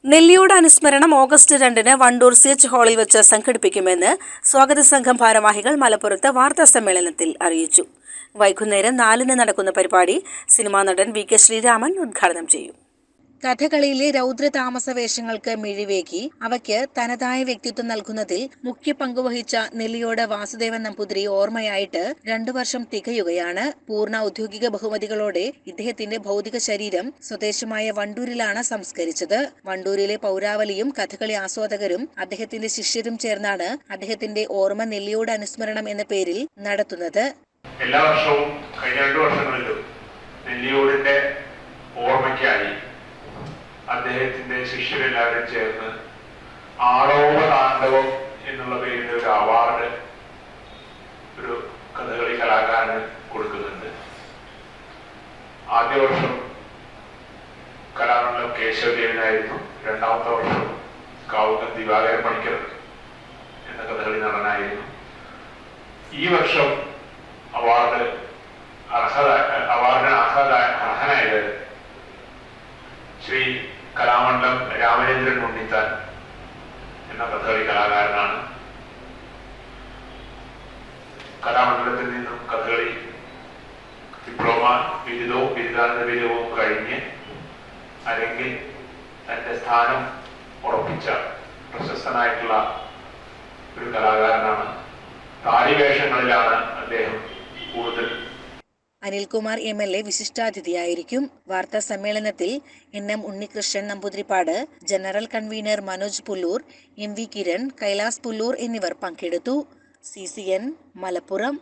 നെല്ലിയോട് അനുസ്മരണം August 2-ന് Wandoor CH ഹാളിൽ വെച്ച് സംഘടിപ്പിക്കുമെന്ന് സ്വാഗത സംഘം ഭാരവാഹികൾ മലപ്പുറത്ത് വാർത്താസമ്മേളനത്തിൽ അറിയിച്ചു. വൈകുന്നേരം 4-ന് നടക്കുന്ന പരിപാടി സിനിമാ നടൻ VK ശ്രീരാമൻ ഉദ്ഘാടനം ചെയ്യും. കഥകളിയിലെ രൗദ്രതാമസ വേഷങ്ങൾക്ക് മിഴിവേകി അവയ്ക്ക് തനതായ വ്യക്തിത്വം നൽകുന്നതിൽ മുഖ്യ പങ്കുവഹിച്ച നെല്ലിയോട് വാസുദേവൻ നമ്പൂതിരി ഓർമ്മയായിട്ട് 2 വർഷം തികയുകയാണ്. പൂർണ്ണ ഔദ്യോഗിക ബഹുമതികളോടെ ഇദ്ദേഹത്തിന്റെ ഭൗതിക ശരീരം സ്വദേശമായ വണ്ടൂരിലാണ് സംസ്കരിച്ചത്. വണ്ടൂരിലെ പൗരാവലിയും കഥകളി ആസ്വാദകരും അദ്ദേഹത്തിന്റെ ശിഷ്യരും ചേർന്നാണ് അദ്ദേഹത്തിന്റെ ഓർമ്മ നെല്ലിയോട് അനുസ്മരണം എന്ന പേരിൽ നടത്തുന്നത്. എല്ലാ വർഷവും കഴിഞ്ഞ 2 വർഷങ്ങളിലും നെല്ലിയോടിന്റെ ഓർമ്മയ്ക്കായി അദ്ദേഹത്തിന്റെ ശിഷ്യരെല്ലാവരും ചേർന്ന് ആളോവ താണ്ഡവം എന്നുള്ള പേരിൽ ഒരു അവാർഡ് ഒരു കഥകളി കലാകാരന് കൊടുക്കുന്നുണ്ട്. ആദ്യ വർഷം കലാമണ്ഡലം കേശവദേവനായിരുന്നു. 2ാമത്തെ വർഷം കാവുങ്ങൽ ദിവാകരൻ പണിക്കർ എന്ന കഥകളി നടനായിരുന്നു. ഈ വർഷം അവാർഡിന് അർഹനായത് ശ്രീ കലാമണ്ഡലം രാമചന്ദ്രൻ ഉണ്ണിത്താൻ എന്ന കഥകളി കലാകാരനാണ്. കലാമണ്ഡലത്തിൽ നിന്നും കഥകളി ഡിപ്ലോമ ബിരുദവും ബിരുദാനന്ദ ബിരുദവും കഴിഞ്ഞ് അല്ലെങ്കിൽ തന്റെ സ്ഥാനം ഉറപ്പിച്ച പ്രശസ്തനായിട്ടുള്ള ഒരു കലാകാരനാണ്. താലിവേഷങ്ങളിലാണ് അദ്ദേഹം കൂടുതൽ. അനിൽകുമാർ MLA വിശിഷ്ടാതിഥിയായിരിക്കും. വാർത്താ സമ്മേളനത്തിൽ NM Unnikrishnan Namboothiripad, general convener Manoj Pullur, MV Kiran, Kailas Pullur എന്നിവർ പങ്കെടുത്തു. CCN മലപ്പുറം.